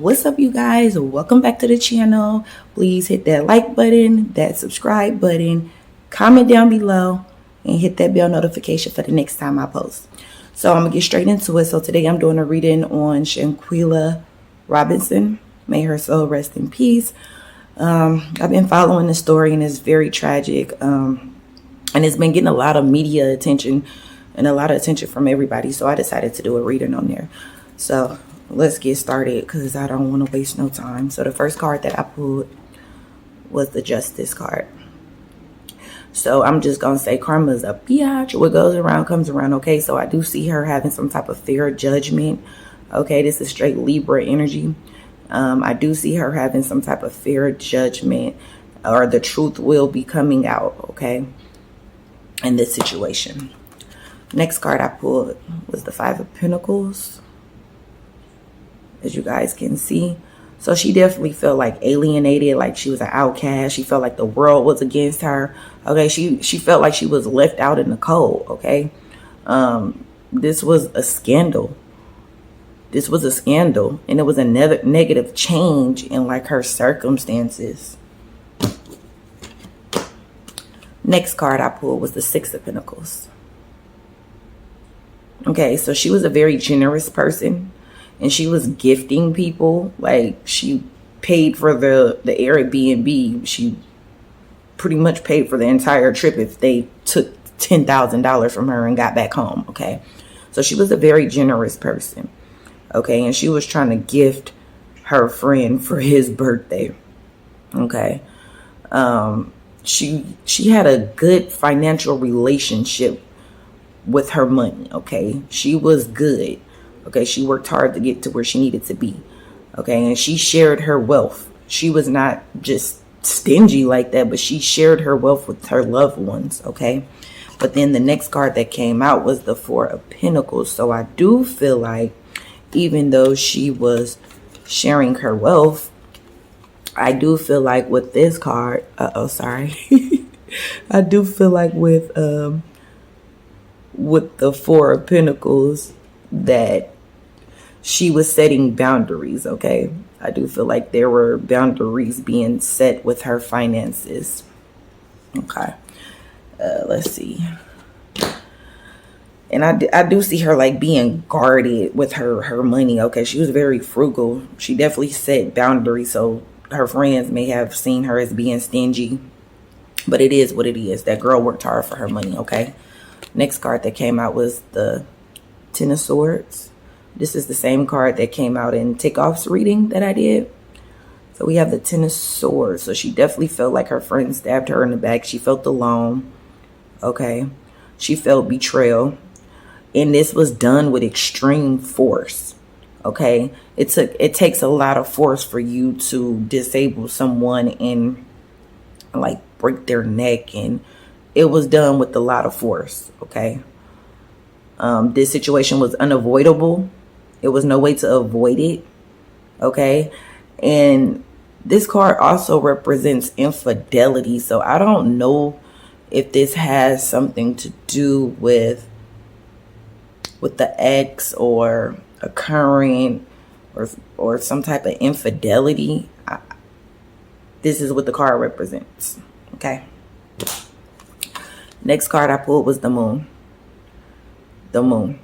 What's up, you guys? Welcome back to the channel. Please hit that like button, that subscribe button, comment down below, and hit that bell notification for the next time I post. So I'm gonna get straight into it. So today I'm doing a reading on SHANQUELLA Robinson. May her soul rest in peace. I've been following the story and it's very tragic. And it's been getting a lot of media attention and a lot of attention from everybody. So I decided to do a reading on there. So let's get started because I don't want to waste no time. So the first card that I pulled was the Justice card. So I'm just going to say karma's a biatch. What goes around comes around. Okay, so I do see her having some type of fair judgment. Okay, this is straight Libra energy. I do see her having some type of fair judgment, or the truth will be coming out, okay, in this situation. Next card I pulled was the Five of Pentacles, as you guys can see. So she definitely felt like alienated, like she was an outcast. She felt like the world was against her. Okay, she felt like she was left out in the cold. Okay, this was a scandal. This was a scandal, and it was a negative change in like her circumstances. Next card I pulled was the Six of Pentacles. Okay, so she was a very generous person, and she was gifting people. Like, she paid for the Airbnb. She pretty much paid for the entire trip if they took $10,000 from her and got back home. Okay, so she was a very generous person. Okay, and she was trying to gift her friend for his birthday. Okay, she had a good financial relationship with her money. Okay, she was good. Okay, she worked hard to get to where she needed to be. Okay, and she shared her wealth. She was not just stingy like that, but she shared her wealth with her loved ones. Okay, but then the next card that came out was the Four of Pentacles. So I do feel like, even though she was sharing her wealth, I do feel like with this card, I do feel like with the Four of Pentacles that she was setting boundaries. Okay, I do feel like there were boundaries being set with her finances. Okay, let's see. And I do see her like being guarded with her money. Okay, she was very frugal. She definitely set boundaries. So her friends may have seen her as being stingy, but it is what it is. That girl worked hard for her money. Okay. Next card that came out was the Ten of Swords. This is the same card that came out in Takeoff's reading that I did. So we have the Ten of Swords. So she definitely felt like her friend stabbed her in the back. She felt alone. Okay. She felt betrayal. And this was done with extreme force. Okay, it takes a lot of force for you to disable someone and like break their neck, and it was done with a lot of force. Okay, this situation was unavoidable. It was no way to avoid it. Okay, and this card also represents infidelity. So I don't know if this has something to do with the ex or a current or some type of infidelity. This is what the card represents. Okay. Next card I pulled was the Moon. The Moon.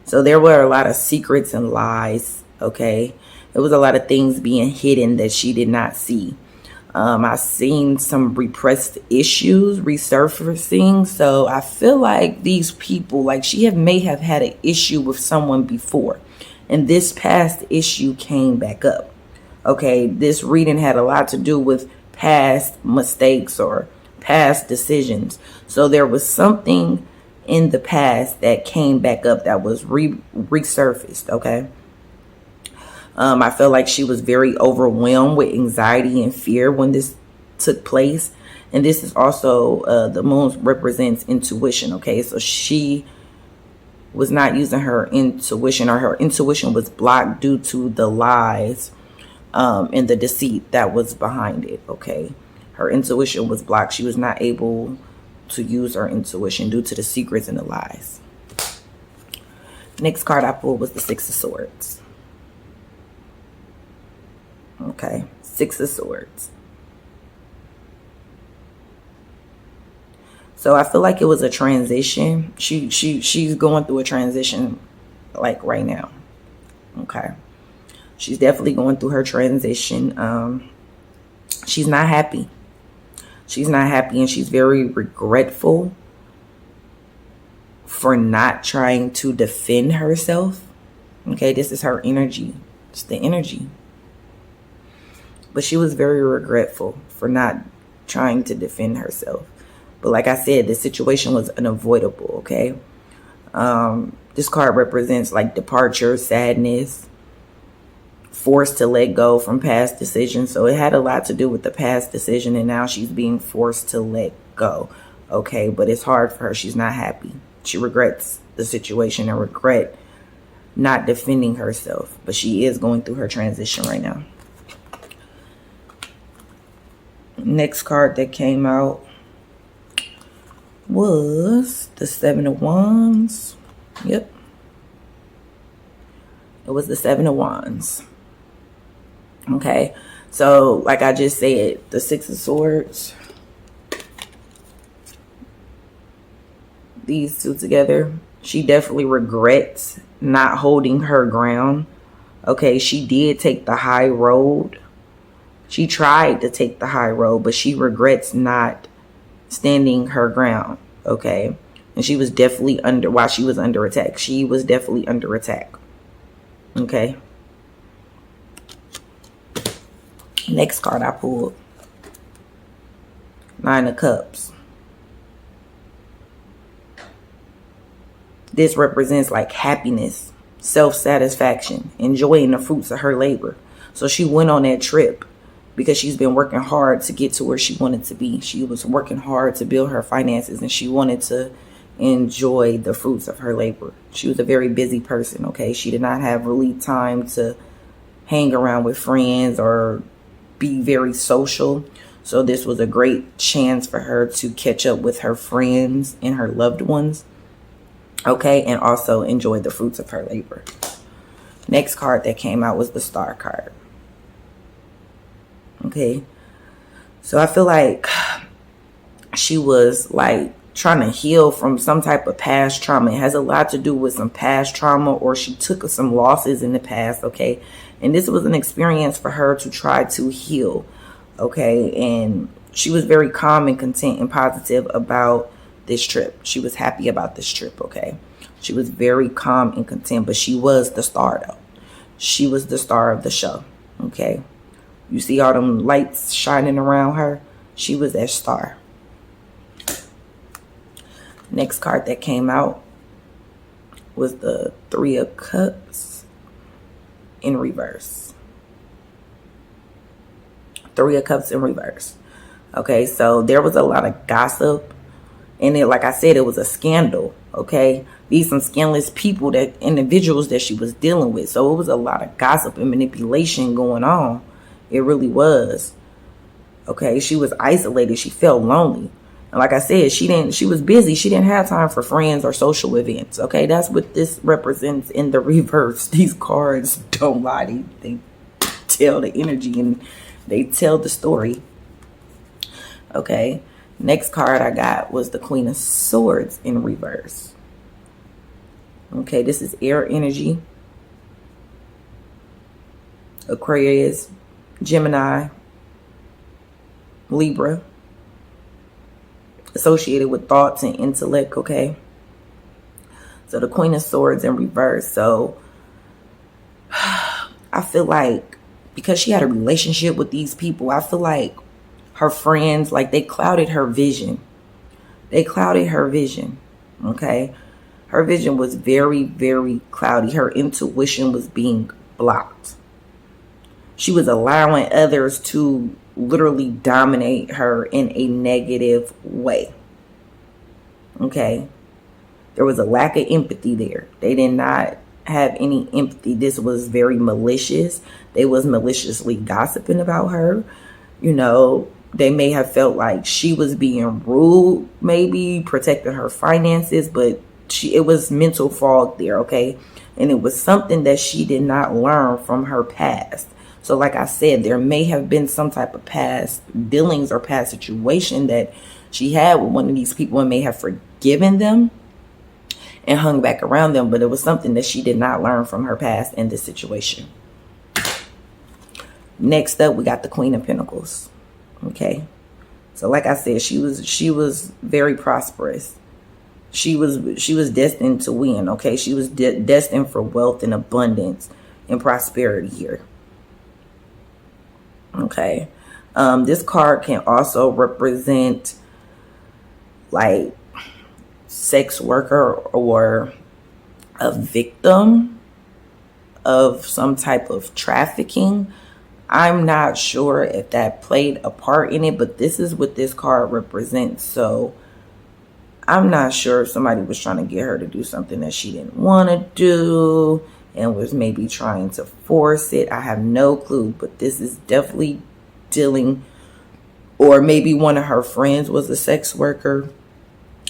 So there were a lot of secrets and lies. Okay. There was a lot of things being hidden that she did not see. I've seen some repressed issues resurfacing. So I feel like these people, like she may have had an issue with someone before, and this past issue came back up. Okay, this reading had a lot to do with past mistakes or past decisions. So there was something in the past that came back up that was resurfaced. Okay. I felt like she was very overwhelmed with anxiety and fear when this took place. And this is also, the Moon represents intuition. Okay, so she was not using her intuition, or her intuition was blocked due to the lies and the deceit that was behind it. Okay, her intuition was blocked. She was not able to use her intuition due to the secrets and the lies. Next card I pulled was the Six of Swords. Okay, Six of Swords. So I feel like it was a transition. She's going through a transition like right now. Okay. She's definitely going through her transition. She's not happy. She's not happy, and she's very regretful for not trying to defend herself. Okay, this is her energy. It's the energy. But she was very regretful for not trying to defend herself. But like I said, the situation was unavoidable, okay? This card represents like departure, sadness, forced to let go from past decisions. So it had a lot to do with the past decision, and now she's being forced to let go, okay? But it's hard for her. She's not happy. She regrets the situation and regret not defending herself. But she is going through her transition right now. Next card that came out was the Seven of Wands. Yep. It was the Seven of Wands. Okay. So, like I just said, the Six of Swords. These two together. She definitely regrets not holding her ground. Okay. She did take the high road. She tried to take the high road, but she regrets not standing her ground, okay? And she was definitely while she was under attack. She was definitely under attack, okay? Next card I pulled. Nine of Cups. This represents like happiness, self-satisfaction, enjoying the fruits of her labor. So she went on that trip because she's been working hard to get to where she wanted to be. She was working hard to build her finances, and she wanted to enjoy the fruits of her labor. She was a very busy person, okay? She did not have really time to hang around with friends or be very social. So this was a great chance for her to catch up with her friends and her loved ones, okay? And also enjoy the fruits of her labor. Next card that came out was the Star card. Okay, so I feel like she was like trying to heal from some type of past trauma. It has a lot to do with some past trauma, or she took some losses in the past, okay? And this was an experience for her to try to heal, okay? And she was very calm and content and positive about this trip. She was happy about this trip, okay? She was very calm and content, but she was the star, though. She was the star of the show, okay? You see all them lights shining around her? She was that star. Next card that came out was the Three of Cups in reverse. Three of Cups in reverse. Okay, so there was a lot of gossip. And it, like I said, it was a scandal. Okay, these some scandalous people, that individuals that she was dealing with. So it was a lot of gossip and manipulation going on. It really was. Okay, she was isolated. She felt lonely. And like I said, she was busy. She didn't have time for friends or social events. Okay, that's what this represents in the reverse. These cards don't lie. They tell the energy and they tell the story. Okay, next card I got was the Queen of Swords in reverse. Okay, this is air energy. Aquarius, Gemini, Libra, associated with thoughts and intellect, okay? So the Queen of Swords in reverse. So I feel like because she had a relationship with these people, I feel like her friends, like they clouded her vision. They clouded her vision, okay? Her vision was very, very cloudy. Her intuition was being blocked. She was allowing others to literally dominate her in a negative way. Okay. There was a lack of empathy there. They did not have any empathy. This was very malicious. They was maliciously gossiping about her. You know, they may have felt like she was being rude, maybe protecting her finances, but it was mental fog there, okay? And it was something that she did not learn from her past. So like I said, there may have been some type of past dealings or past situation that she had with one of these people and may have forgiven them and hung back around them, but it was something that she did not learn from her past in this situation. Next up, we got the Queen of Pentacles. Okay. So like I said, she was very prosperous. She was destined to win. Okay. She was destined for wealth and abundance and prosperity here. Okay. This card can also represent like sex worker or a victim of some type of trafficking. I'm not sure if that played a part in it, but this is what this card represents. So I'm not sure if somebody was trying to get her to do something that she didn't want to do and was maybe trying to force it. I have no clue, but this is definitely dealing, or maybe one of her friends was a sex worker.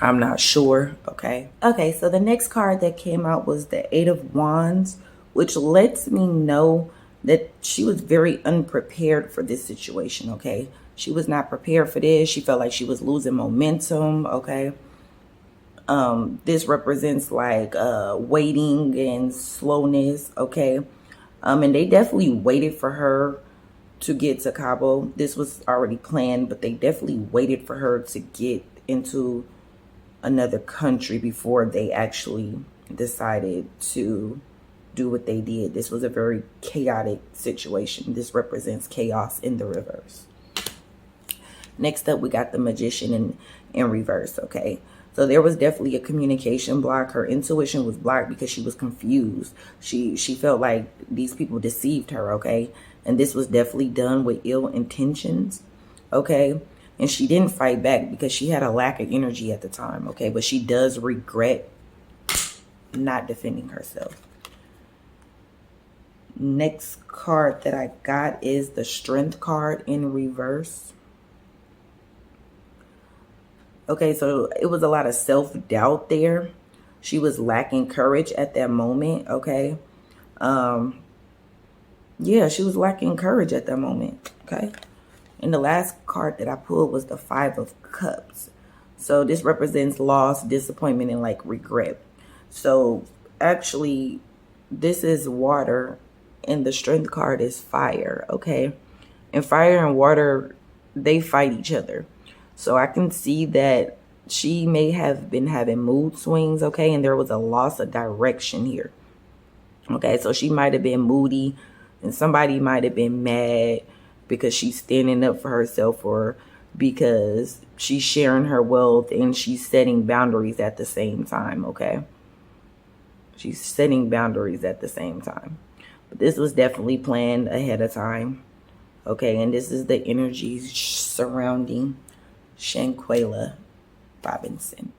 I'm not sure. Okay. Okay, so the next card that came out was the Eight of Wands, which lets me know that she was very unprepared for this situation. Okay. She was not prepared for this. She felt like she was losing momentum. Okay. This represents like waiting and slowness. Okay. And they definitely waited for her to get to Cabo. This was already planned, but they definitely waited for her to get into another country before they actually decided to do what they did. This was a very chaotic situation. This represents chaos in the reverse. Next up, we got the Magician in reverse. Okay. So there was definitely a communication block. Her intuition was blocked because she was confused. She felt like these people deceived her. Okay. And this was definitely done with ill intentions. Okay. And she didn't fight back because she had a lack of energy at the time. Okay. But she does regret not defending herself. Next card that I got is the Strength card in reverse. Okay, so it was a lot of self-doubt there. She was lacking courage at that moment. Okay. Yeah, she was lacking courage at that moment. Okay. And the last card that I pulled was the Five of Cups. So this represents loss, disappointment, and like regret. So actually, this is water and the Strength card is fire. Okay. And fire and water, they fight each other. So I can see that she may have been having mood swings. Okay. And there was a loss of direction here. Okay. So she might have been moody and somebody might have been mad because she's standing up for herself or because she's sharing her wealth and she's setting boundaries at the same time. Okay. She's setting boundaries at the same time. But this was definitely planned ahead of time. Okay. And this is the energy surrounding Shanquella Robinson.